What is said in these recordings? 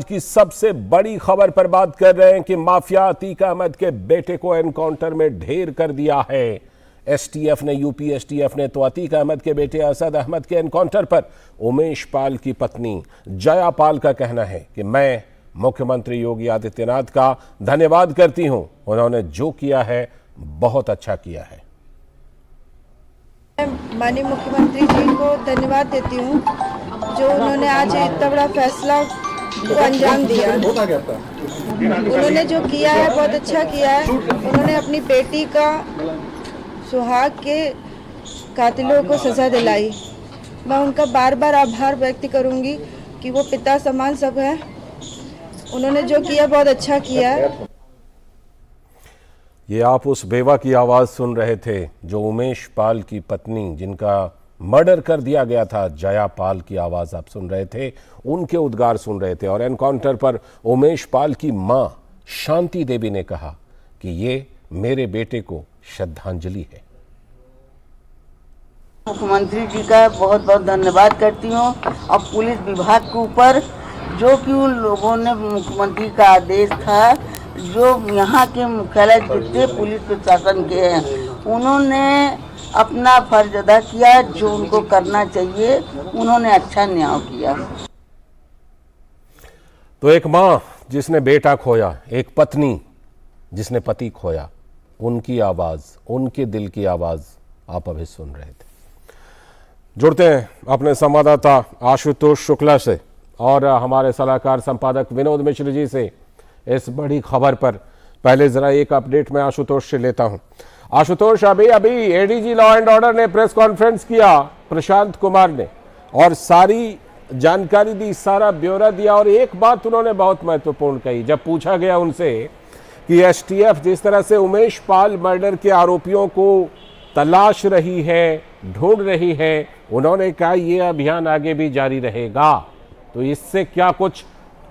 की सबसे बड़ी खबर पर बात कर रहे हैं कि माफिया अतीक अहमद के बेटे को एनकाउंटर में ढेर कर दिया है। एसटीएफ ने यूपी एसटीएफ ने तो अतीक अहमद के बेटे असद अहमद के एनकाउंटर पर उमेश पाल की पत्नी जया पाल का कहना है कि मैं मुख्यमंत्री योगी आदित्यनाथ का धन्यवाद करती हूं, उन्होंने जो किया है बहुत अच्छा किया है। माननीय मुख्यमंत्री जी को धन्यवाद देती हूं जो उन्होंने आज इतना बड़ा फैसला को अंजाम दिया। उन्होंने जो किया है बहुत अच्छा किया है। उन्होंने अपनी बेटी का सुहाग के कातिलों को सजा दिलाई। मैं उनका बार बार आभार व्यक्त करूंगी कि वो पिता समान सब है। उन्होंने जो किया बहुत अच्छा किया है। ये आप उस बेवा की आवाज सुन रहे थे जो उमेश पाल की पत्नी जिनका मर्डर कर दिया गया था, जया पाल की आवाज आप सुन रहे थे, उनके उद्गार सुन रहे थे। और एनकाउंटर पर उमेश पाल की मां शांति देवी ने कहा कि ये मेरे बेटे को श्रद्धांजलि है। मुख्यमंत्री जी का बहुत बहुत धन्यवाद करती हूँ और पुलिस विभाग के ऊपर जो कि उन लोगों ने मुख्यमंत्री का आदेश था, जो यहाँ के मुख्यालय जितने पुलिस प्रशासन के हैं, उन्होंने अपना फर्ज अदा किया जो उनको करना चाहिए। उन्होंने अच्छा न्याय किया। तो एक मां जिसने बेटा खोया, एक पत्नी जिसने पति खोया, उनकी आवाज, उनके दिल की आवाज आप अभी सुन रहे थे। जुड़ते हैं अपने संवाददाता आशुतोष शुक्ला से और हमारे सलाहकार संपादक विनोद मिश्र जी से इस बड़ी खबर पर। पहले जरा एक अपडेट मैं आशुतोष से लेता हूं। आशुतोष, अभी एडीजी लॉ एंड ऑर्डर ने प्रेस कॉन्फ्रेंस किया, प्रशांत कुमार ने, और सारी जानकारी दी, सारा ब्यौरा दिया। और एक बात उन्होंने बहुत महत्वपूर्ण कही जब पूछा गया उनसे कि एसटीएफ जिस तरह से उमेश पाल मर्डर के आरोपियों को तलाश रही है, ढूंढ रही है, उन्होंने कहा यह अभियान आगे भी जारी रहेगा। तो इससे क्या कुछ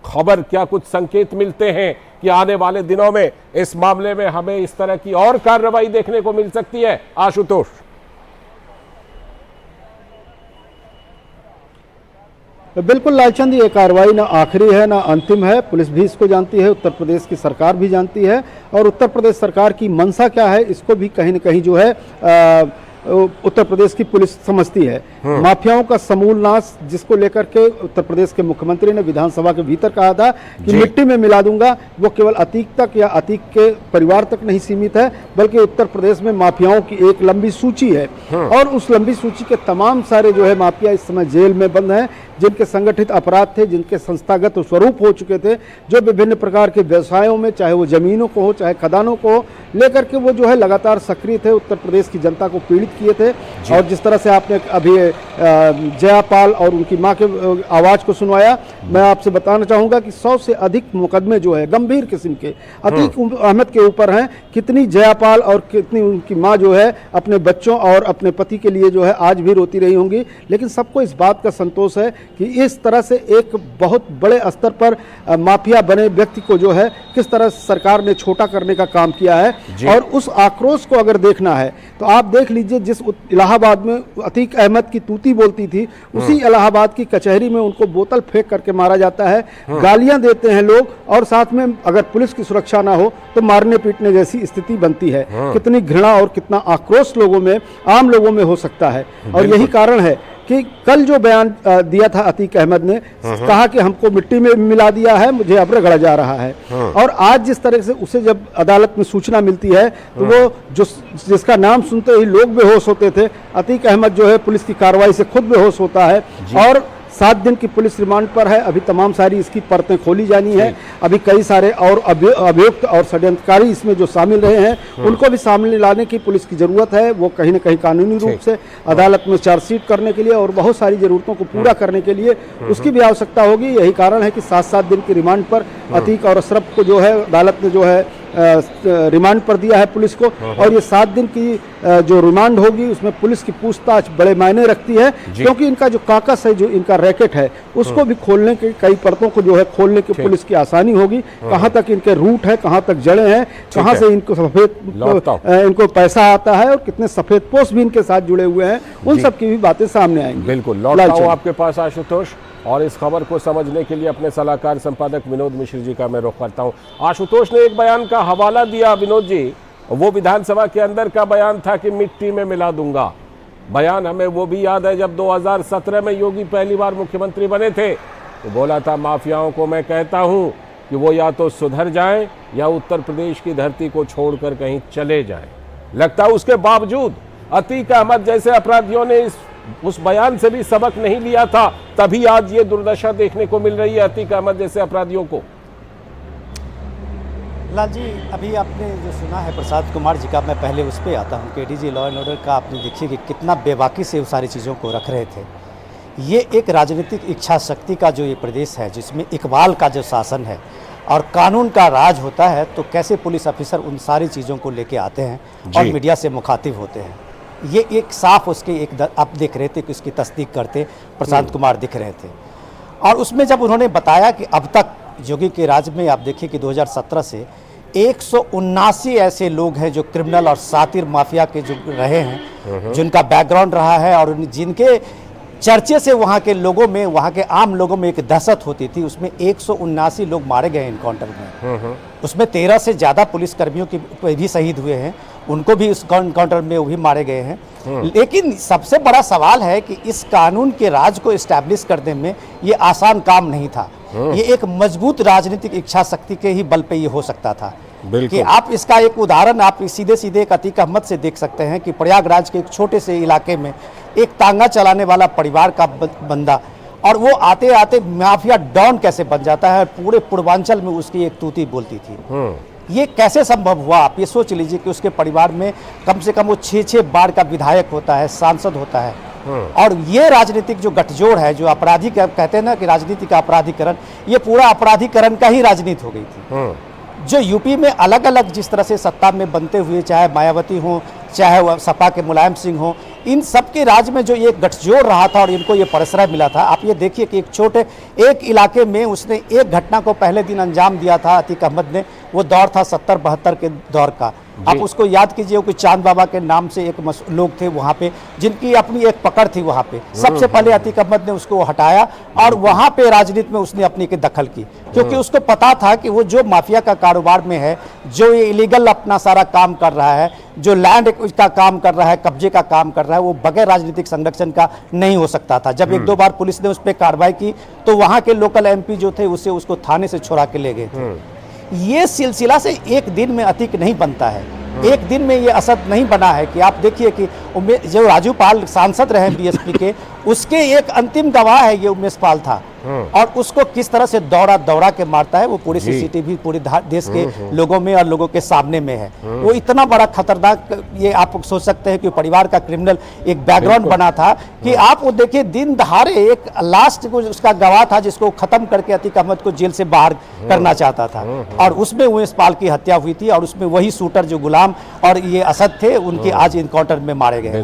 खबर, क्या कुछ संकेत मिलते हैं कि आने वाले दिनों में इस मामले में हमें इस तरह की और कार्रवाई देखने को मिल सकती है? आशुतोष, बिल्कुल लालचंद, ये कार्रवाई ना आखिरी है ना अंतिम है। पुलिस भी इसको जानती है, उत्तर प्रदेश की सरकार भी जानती है, और उत्तर प्रदेश सरकार की मंशा क्या है इसको भी कहीं न कहीं जो है उत्तर प्रदेश की पुलिस समझती है। माफियाओं का समूल नाश, जिसको लेकर के उत्तर प्रदेश के मुख्यमंत्री ने विधानसभा के भीतर कहा था कि मिट्टी में मिला दूंगा, वो केवल अतीक तक या अतीक के परिवार तक नहीं सीमित है, बल्कि उत्तर प्रदेश में माफियाओं की एक लंबी सूची है। और उस लंबी सूची के तमाम सारे जो है माफिया इस समय जेल में बंद हैं, जिनके संगठित अपराध थे, जिनके संस्थागत स्वरूप हो चुके थे, जो विभिन्न प्रकार के व्यवसायों में, चाहे वो जमीनों को हो चाहे खदानों को हो, लेकर के वो जो है लगातार सक्रिय थे, उत्तर प्रदेश की जनता को पीड़ित किए थे। और जिस तरह से आपने अभी जया पाल और उनकी मां के आवाज को सुनवाया, मैं आपसे बताना चाहूंगा कि 100 से अधिक मुकदमे जो है गंभीर किस्म के अतीक अहमद के ऊपर हैं। कितनी जया पाल और कितनी उनकी मां जो है अपने बच्चों और अपने पति के लिए जो है आज भी रोती रही होंगी। लेकिन सबको इस बात का संतोष है कि इस तरह से एक बहुत बड़े स्तर पर माफिया बने व्यक्ति को जो है किस तरह सरकार ने छोटा करने का काम किया है। और उस आक्रोश को अगर देखना है तो आप देख लीजिए, जिस इलाहाबाद में अतीक अहमद की तूती बोलती थी, उसी इलाहाबाद की कचहरी में उनको बोतल फेंक करके मारा जाता है, गालियां देते हैं लोग, और साथ में अगर पुलिस की सुरक्षा ना हो तो मारने पीटने जैसी स्थिति बनती है। कितनी घृणा और कितना आक्रोश लोगों में, आम लोगों में हो सकता है। और यही कारण है कि कल जो बयान दिया था अतीक अहमद ने, कहा कि हमको मिट्टी में मिला दिया है, मुझे अब्र गड़ा जा रहा है। और आज जिस तरह से उसे जब अदालत में सूचना मिलती है तो वो जिसका नाम सुनते ही लोग बेहोश होते थे, अतीक अहमद जो है पुलिस की कार्रवाई से खुद बेहोश होता है। और 7 दिन की पुलिस रिमांड पर है। अभी तमाम सारी इसकी परतें खोली जानी है। अभी कई सारे और अभियुक्त और षड्यंत्रकारी इसमें जो शामिल रहे हैं उनको भी सामने लाने की पुलिस की जरूरत है। वो कहीं न कहीं कानूनी रूप से अदालत में चार्जशीट करने के लिए और बहुत सारी जरूरतों को पूरा करने के लिए उसकी भी आवश्यकता होगी। यही कारण है कि 7-7 दिन की रिमांड पर अतीक और अशरफ को जो है अदालत ने जो है रिमांड पर दिया है पुलिस को। और ये 7 दिन की जो रिमांड होगी उसमें पुलिस की पूछताछ बड़े मायने रखती है, क्योंकि इनका जो काकस है, जो इनका रैकेट है, उसको भी खोलने के, कई परतों को जो है खोलने की पुलिस की आसानी होगी। कहाँ तक इनके रूट है, कहाँ तक जड़ें हैं, कहाँ से इनको इनको पैसा आता है और कितने सफेद पोस्ट भी इनके साथ जुड़े हुए हैं, उन सब की भी बातें सामने आएंगी। बिल्कुल, लौटता हूं आपके पास आशुतोष, और इस खबर को समझने के लिए अपने सलाहकार संपादक विनोद मिश्र जी का मैं रुख करता हूं। आशुतोष ने एक बयान का हवाला दिया विनोद जी, वो विधानसभा के अंदर का बयान था कि मिट्टी में मिला दूंगा। बयान हमें वो भी याद है जब 2017 में योगी पहली बार मुख्यमंत्री बने थे, तो बोला था माफियाओं को मैं कहता हूं कि वो या तो सुधर जाएं या उत्तर प्रदेश की धरती को छोड़कर कहीं चले जाएं। लगता है उसके बावजूद अतीक अहमद जैसे अपराधियों ने उस बयान से भी सबक नहीं लिया था, तभी आज ये दुर्दशा देखने को मिल रही है अतीक अहमद जैसे अपराधियों को। लाल जी, अभी आपने जो सुना है प्रसाद कुमार जी का, मैं पहले उस पर आता हूँ कि एडीजी लॉ एंड ऑर्डर का आपने देखिए कि कितना बेबाकी से वो सारी चीज़ों को रख रहे थे। ये एक राजनीतिक इच्छा शक्ति का जो ये प्रदेश है, जिसमें इकबाल का जो शासन है और कानून का राज होता है, तो कैसे पुलिस ऑफिसर उन सारी चीज़ों को लेके आते हैं और मीडिया से मुखातिब होते हैं। ये एक साफ उसके एक आप देख रहे थे कि उसकी तस्दीक करते प्रशांत कुमार दिख रहे थे। और उसमें जब उन्होंने बताया कि अब तक योगी के राज में आप देखिए कि 2017 से 179 ऐसे लोग हैं जो क्रिमिनल और सातिर माफिया के जो रहे हैं, जिनका बैकग्राउंड रहा है और जिनके चर्चे से वहाँ के लोगों में, वहाँ के आम लोगों में एक दहशत होती थी। उसमें 179 लोग मारे गए इनकाउंटर में, उसमें 13 से ज़्यादा पुलिसकर्मियों की भी शहीद हुए हैं, उनको भी उस इनकाउंटर में वो भी मारे गए हैं। लेकिन सबसे बड़ा सवाल है कि इस कानून के राज को इस्टेब्लिश करने में ये आसान काम नहीं था। ये एक मजबूत राजनीतिक इच्छा शक्ति के ही बल पे ये हो सकता था। कि आप इसका एक उदाहरण आप सीधे सीधे एक अतीक अहमद से देख सकते हैं कि प्रयागराज के एक छोटे से इलाके में एक तांगा चलाने वाला परिवार का बंदा, और वो आते आते माफिया डॉन कैसे बन जाता है, पूरे पूर्वांचल में उसकी एक तूती बोलती थी। ये कैसे संभव हुआ? आप ये सोच लीजिए कि उसके परिवार में कम से कम वो 6-6 बार का विधायक होता है, सांसद होता है। और ये राजनीतिक जो गठजोड़ है, जो आपराधिक कहते हैं ना कि राजनीति का अपराधीकरण, ये पूरा अपराधीकरण का ही राजनीति हो गई थी। जो यूपी में अलग अलग जिस तरह से सत्ता में बनते हुए, चाहे मायावती हो, चाहे सपा के मुलायम सिंह हो, इन सब के राज में जो ये गठजोड़ रहा था और इनको ये प्रश्रय मिला था। आप ये देखिए कि एक छोटे एक इलाके में उसने एक घटना को पहले दिन अंजाम दिया था अतीक अहमद ने। वो दौर था 70-72 के दौर का। आप उसको याद कीजिए कि चांद बाबा के नाम से एक लोग थे वहाँ पे, जिनकी अपनी एक पकड़ थी वहाँ पे। सबसे पहले अतीक अहमद ने उसको हटाया और वहाँ पे राजनीति में उसने अपनी की दखल की, क्योंकि उसको पता था कि वो जो माफिया का कारोबार में है, जो ये इलीगल अपना सारा काम कर रहा है, जो लैंड का काम कर रहा है, कब्जे का काम कर रहा है, वो बगैर राजनीतिक संरक्षण का नहीं हो सकता था। जब 1-2 बार पुलिस ने उस पर कार्रवाई की तो वहाँ के लोकल MP जो थे उसको थाने से छुड़ा के ले गए थे। ये सिलसिला से एक दिन में अतीक नहीं बनता है, एक दिन में ये असद नहीं बना है। कि आप देखिए कि जो राजू पाल सांसद रहे BSP के, उसके एक अंतिम गवाह है ये उमेश पाल था, और उसको किस तरह से दौड़ा के मारता है, वो पूरी CCTV पूरे देश के लोगों में और लोगों के सामने में है। वो इतना बड़ा खतरनाक, ये आप सोच सकते हैं कि परिवार का क्रिमिनल एक बैकग्राउंड बना था कि आप वो देखिए दिन दहाड़े एक लास्ट को उसका गवाह था जिसको खत्म करके अतीक अहमद को जेल से बाहर करना चाहता था, और उसमें उमेश पाल की हत्या हुई थी, और उसमें वही शूटर जो गुलाम और ये असद थे उनकी आज इनकाउंटर में मारे गए।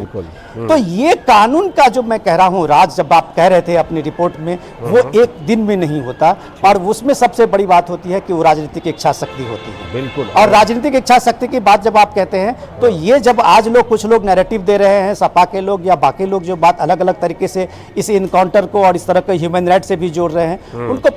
तो ये कानून का जो मैं कह रहा हूँ राज, जब आप कह रहे थे अपनी रिपोर्ट में, वो एक दिन में नहीं होता, और उसमें सबसे बड़ी बात होती है कि वो राजनीतिक इच्छा शक्ति होती है। बिल्कुल। और राजनीतिक इच्छा शक्ति की बात जब आप कहते हैं, तो ये जब आज लोग कुछ लोग नैरेटिव दे रहे हैं, सपा के लोग या बाकी लोग जो बात अलग अलग तरीके से इस इनकाउंटर को और इस तरह के ह्यूमन राइट से भी जोड़ रहे हैं, उनको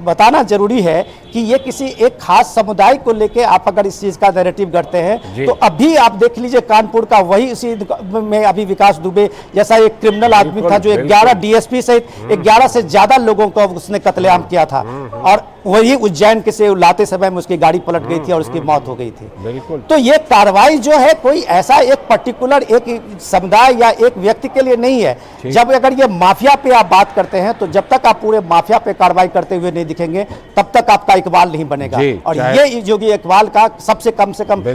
बताना जरूरी है कि ये किसी एक खास समुदाय को लेके आप अगर इस चीज का नैरेटिव करते हैं, तो अभी आप देख लीजिए कानपुर का वही इसी में अभी विकास दुबे जैसा एक क्रिमिनल आदमी था जो 11 DSP सहित 11 से ज्यादा लोगों को उसने कत्लेआम किया था, और वही उज्जैन के से लाते समय में उसकी गाड़ी पलट गई थी और उसकी मौत हो गई थी। तो ये कार्रवाई जो है कोई ऐसा एक पर्टिकुलर एक समुदाय या एक व्यक्ति के लिए नहीं है। जब अगर ये माफिया पे आप बात करते हैं, तो जब तक आप पूरे माफिया पे कार्रवाई करते हुए नहीं दिखेंगे, तब तक आपका इकबाल नहीं बनेगा। और ये योगी इकबाल का सबसे कम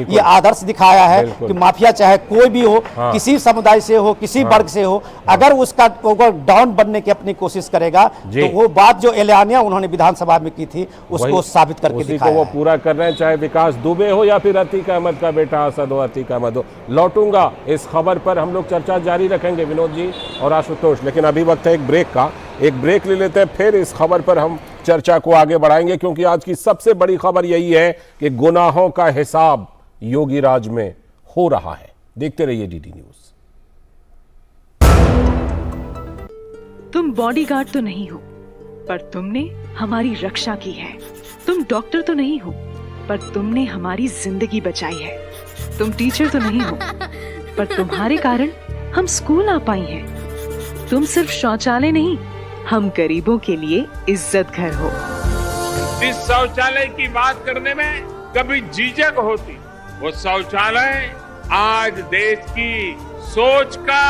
ये आदर्श दिखाया है कि माफिया चाहे कोई भी हो, किसी समुदाय से हो, किसी वर्ग से हो, अगर उसका डाउन बनने की अपनी कोशिश करेगा, तो वो बात जो एलानिया उन्होंने विधानसभा में की थी थी उसको साबित करके उसी दिखाया को वो है। पूरा कर रहे हैं, चाहे विकास दुबे हो या फिर अतीक अहमद का बेटा असद हो, अतीक अहमद हो। लौटूंगा इस खबर पर, हम लोग चर्चा जारी रखेंगे विनोद जी और आशुतोष, लेकिन अभी वक्त है एक ब्रेक का। एक ब्रेक ले लेते हैं, फिर इस खबर पर हम चर्चा को आगे बढ़ाएंगे, क्योंकि आज की सबसे बड़ी खबर यही है कि गुनाहों का हिसाब योगी राज में हो रहा है। देखते रहिए डीडी न्यूज। तुम बॉडीगार्ड तो नहीं हो, पर तुमने हमारी रक्षा की है। तुम डॉक्टर तो नहीं हो, पर तुमने हमारी जिंदगी बचाई है। तुम टीचर तो नहीं हो, पर तुम्हारे कारण हम स्कूल आ पाई हैं। तुम सिर्फ शौचालय नहीं, हम गरीबों के लिए इज्जत घर हो। इस शौचालय की बात करने में कभी झिझक होती, वो शौचालय आज देश की सोच का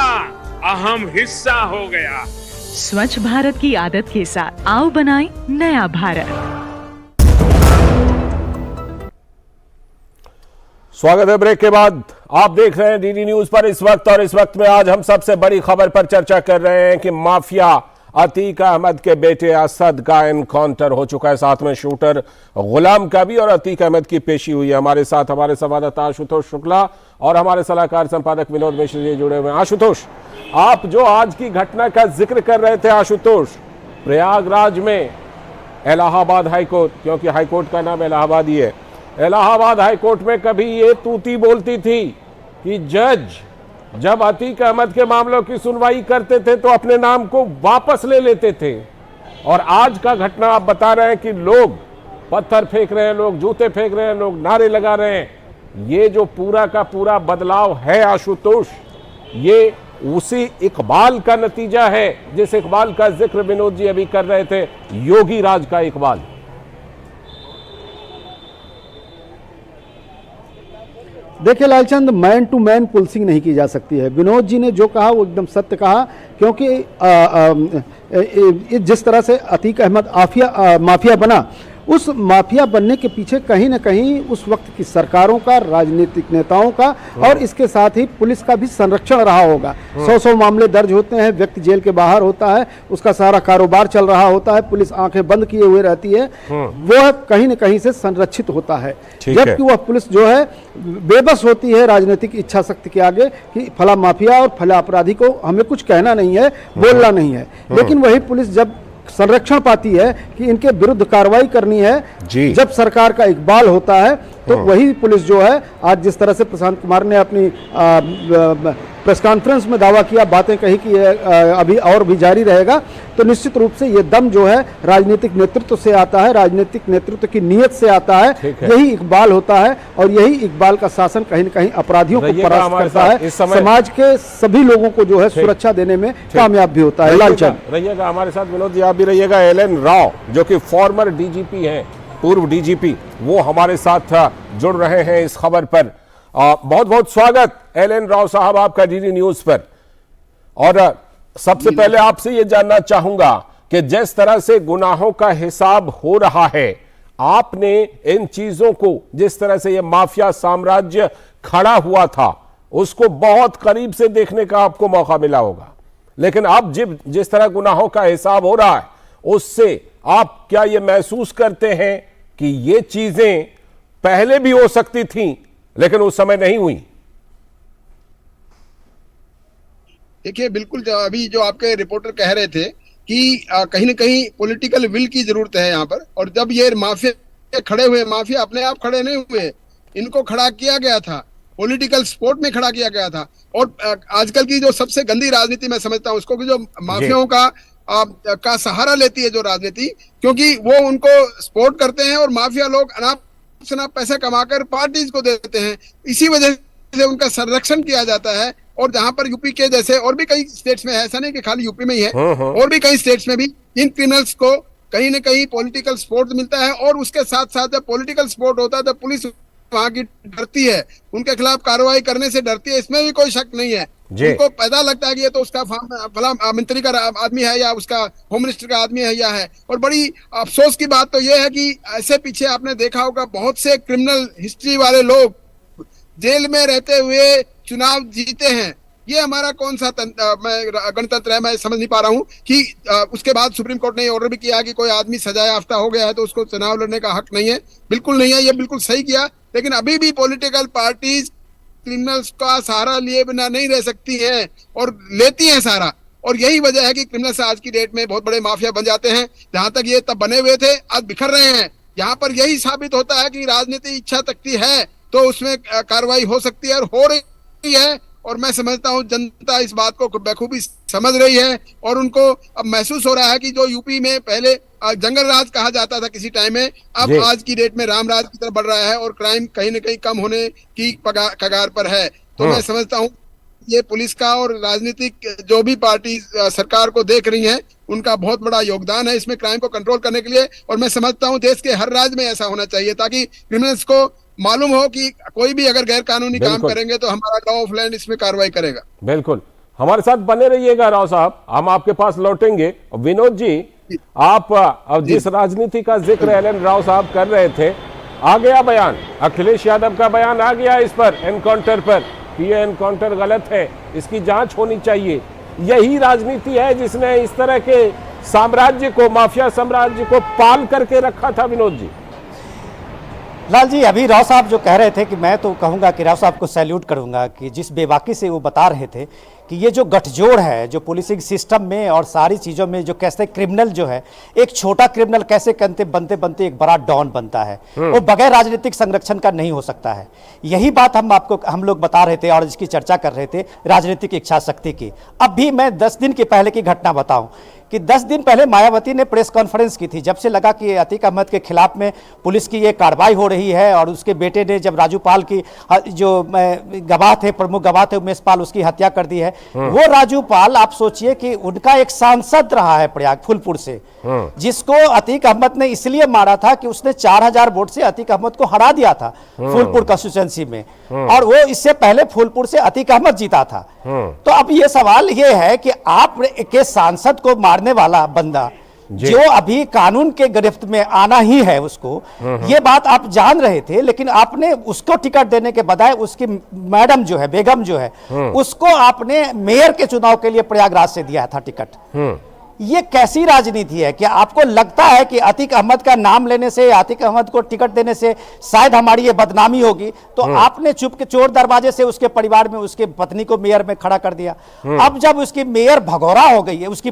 अहम हिस्सा हो गया। स्वच्छ भारत की आदत के साथ आओ बनाएं नया भारत। स्वागत है ब्रेक के बाद। आप देख रहे हैं डीडी न्यूज पर इस वक्त, और इस वक्त में आज हम सबसे बड़ी खबर पर चर्चा कर रहे हैं कि माफिया अतीक अहमद के बेटे असद का एनकाउंटर हो चुका है। साथ में शूटर गुलाम का भी और अतीक अहमद की पेशी हुई है। हमारे साथ हमारे संवाददाता आशुतोष शुक्ला और हमारे सलाहकार संपादक विनोद मिश्र जी जुड़े हुए हैं। आशुतोष, आप जो आज की घटना का जिक्र कर रहे थे आशुतोष, प्रयागराज में इलाहाबाद हाईकोर्ट, क्योंकि हाईकोर्ट का नाम इलाहाबाद ही है, इलाहाबाद हाईकोर्ट में कभी ये तूती बोलती थी कि जज जब अतीक अहमद के मामलों की सुनवाई करते थे तो अपने नाम को वापस ले लेते थे, और आज का घटना आप बता रहे हैं कि लोग पत्थर फेंक रहे हैं, लोग जूते फेंक रहे हैं, लोग नारे लगा रहे हैं। ये जो पूरा का पूरा बदलाव है आशुतोष, ये उसी इकबाल का नतीजा है जिस इकबाल का जिक्र विनोद जी अभी कर रहे थे, योगी राज का इकबाल। देखिए Lalchand, man to man policing नहीं की जा सकती है। विनोद जी ने जो कहा वो एकदम सत्य कहा, क्योंकि जिस तरह से अतीक अहमद माफिया बना, उस माफिया बनने के पीछे कहीं ना कहीं उस वक्त की सरकारों का, राजनीतिक नेताओं का और इसके साथ ही पुलिस का भी संरक्षण रहा होगा। 100 मामले दर्ज होते हैं, व्यक्ति जेल के बाहर होता है, उसका सारा कारोबार चल रहा होता है, पुलिस आंखें बंद किए हुए रहती है, वो कहीं ना कहीं से संरक्षित होता है। जबकि वह पुलिस जो है बेबस होती है राजनीतिक इच्छा शक्ति के आगे कि फला माफिया और फला अपराधी को हमें कुछ कहना नहीं है, बोलना नहीं है। लेकिन वही पुलिस जब संरक्षण पाती है कि इनके विरुद्ध कार्रवाई करनी है, जब सरकार का इकबाल होता है, तो वही पुलिस जो है आज जिस तरह से प्रशांत कुमार ने अपनी प्रेस कॉन्फ्रेंस में दावा किया, बातें कही कि अभी और भी जारी रहेगा, तो निश्चित रूप से ये दम जो है राजनीतिक नेतृत्व से आता है, राजनीतिक नेतृत्व की नीयत से आता है। यही इकबाल होता है और यही इकबाल का शासन कहीं न कहीं अपराधियों को परास्त करता है, समाज के सभी लोगों को जो है सुरक्षा देने में कामयाब भी होता है। लालचंद रहिएगा हमारे साथ, विनोद जी आप भी रहिएगा। एल.एन. राव जो कि फॉर्मर डीजीपी हैं, पूर्व डीजीपी, वो हमारे साथ जुड़ रहे हैं इस खबर पर। बहुत बहुत स्वागत एल.एन. राव साहब आपका डीडी न्यूज पर। और सबसे पहले आपसे ये जानना चाहूंगा कि जिस तरह से गुनाहों का हिसाब हो रहा है, आपने इन चीजों को, जिस तरह से ये माफिया साम्राज्य खड़ा हुआ था, उसको बहुत करीब से देखने का आपको मौका मिला होगा, लेकिन अब जिस तरह गुनाहों का हिसाब हो रहा है, उससे आप क्या ये महसूस करते हैं कि ये चीजें पहले भी हो सकती थीं लेकिन उस समय नहीं हुई? देखिए, बिल्कुल अभी जो आपके रिपोर्टर कह रहे थे कि कहीं ना कहीं पॉलिटिकल विल की जरूरत है यहाँ पर, और जब ये माफिया खड़े हुए, माफिया अपने आप खड़े नहीं हुए, इनको खड़ा किया गया था, पॉलिटिकल सपोर्ट में खड़ा किया गया था। और आजकल की जो सबसे गंदी राजनीति मैं समझता हूँ उसको, कि जो माफियाओं का सहारा लेती है जो राजनीति, क्योंकि वो उनको सपोर्ट करते हैं और माफिया लोग अनाप शनाप पैसे कमाकर पार्टीज को देते हैं, इसी वजह से उनका संरक्षण किया जाता है। और जहां पर यूपी के जैसे और भी कई स्टेट्स में है, ऐसा नहीं कि खाली यूपी में ही है, और भी कई स्टेट्स में भी इन क्रिमिनल्स को कहीं ना कहीं पॉलिटिकल सपोर्ट मिलता है। और उसके साथ साथ जब पॉलिटिकल सपोर्ट होता है तो पुलिस वहां की डरती है, उनके खिलाफ कार्रवाई करने से डरती है, इसमें भी कोई शक नहीं है। उनको पता लगता है कि ये तो उसका फला मंत्री का आदमी है या उसका होम मिनिस्टर का आदमी है या है। और बड़ी अफसोस की बात तो ये है कि ऐसे पीछे आपने देखा होगा बहुत से क्रिमिनल हिस्ट्री वाले लोग जेल में रहते हुए चुनाव जीते हैं। ये हमारा कौन सा गणतंत्र है? मैं समझ नहीं पा रहा हूँ कि उसके बाद सुप्रीम कोर्ट ने ऑर्डर भी किया कि कोई आदमी सजा याफ्ता हो गया है तो उसको चुनाव लड़ने का हक नहीं है। बिल्कुल नहीं है, ये बिल्कुल सही किया। लेकिन अभी भी पॉलिटिकल पार्टीज क्रिमिनल्स का सहारा लिए बिना नहीं रह सकती हैं और लेती हैं सहारा। और यही वजह है कि क्रिमिनल्स आज की डेट में बहुत बड़े माफिया बन जाते हैं। जहां तक ये तब बने हुए थे, आज बिखर रहे हैं। यहाँ पर यही साबित होता है कि राजनीति इच्छा तकती है तो उसमें कार्रवाई हो सकती है और हो रही है। और मैं समझता हूँ जनता इस बात को बखूबी समझ रही है और उनको अब महसूस हो रहा है कि जो यूपी में पहले जंगल राज कहा जाता था किसी टाइम में, अब आज की डेट में राम राज की तरफ बढ़ रहा है और क्राइम कहीं न कहीं कम होने की कगार पर है। तो मैं समझता हूँ ये पुलिस का और राजनीतिक जो भी पार्टी सरकार को देख रही है उनका बहुत बड़ा योगदान है इसमें क्राइम को कंट्रोल करने के लिए। और मैं समझता हूँ देश के हर राज्य में ऐसा होना चाहिए ताकि क्रिमिनल्स को मालूम हो कि कोई भी अगर गैर कानूनी काम करेंगे तो हमारा लॉ ऑफ लैंड इसमें कार्रवाई करेगा। बिल्कुल, हमारे साथ बने रहिएगा राव साहब, हम आपके पास लौटेंगे। विनोद जी, आप जिस राजनीति का जिक्र एल.एन. राव साहब कर रहे थे, आ गया बयान, अखिलेश यादव का बयान आ गया इस पर, एनकाउंटर पर, कि ये एनकाउंटर गलत है, इसकी जांच होनी चाहिए। यही राजनीति है जिसने इस तरह के साम्राज्य को, माफिया साम्राज्य को पाल करके रखा था। विनोद जी, लाल जी, अभी राव साहब जो कह रहे थे कि मैं तो कहूंगा कि राव साहब को सैल्यूट करूंगा कि जिस बेबाकी से वो बता रहे थे कि ये जो गठजोड़ है जो पुलिसिंग सिस्टम में और सारी चीज़ों में, जो कैसे क्रिमिनल जो है, एक छोटा क्रिमिनल कैसे बनते बनते एक बड़ा डॉन बनता है, वो बगैर राजनीतिक संरक्षण का नहीं हो सकता है। यही बात हम लोग बता रहे थे और इसकी चर्चा कर रहे थे राजनीतिक इच्छा शक्ति की। अब भी मैं 10 दिन के पहले की घटना बताऊं कि 10 दिन पहले मायावती ने प्रेस कॉन्फ्रेंस की थी। जब से लगा कि अतीक अहमद के खिलाफ में पुलिस की ये कार्रवाई हो रही है और उसके बेटे ने जब राजू पाल की जो गवाह थे, प्रमुख गवाह थे उमेश पाल, उसकी हत्या कर दी है। वो राजू पाल, आप सोचिए कि उनका एक सांसद रहा है प्रयाग फूलपुर से, जिसको अतीक अहमद ने इसलिए मारा था कि उसने 4000 वोट से अतीक अहमद को हरा दिया था फूलपुर कंस्टिट्यूएंसी में, और वो इससे पहले फूलपुर से अतीक अहमद जीता था। तो अब ये सवाल ये है कि आप के सांसद को मारने वाला बंदा जो अभी कानून के गिरफ्त में आना ही है उसको, ये बात आप जान रहे थे, लेकिन आपने उसको टिकट देने के बजाय उसकी मैडम जो है, बेगम जो है, उसको आपने मेयर के चुनाव के लिए प्रयागराज से दिया था टिकट। ये कैसी राजनीति है? कि आपको लगता है कि अतीक अहमद का नाम लेने से, अतीक अहमद को टिकट देने से शायद हमारी ये बदनामी होगी, तो आपने चुप के चोर दरवाजे से उसके परिवार में उसके पत्नी को मेयर में खड़ा कर दिया। अब जब उसकी मेयर भगोड़ा हो गई है, उसकी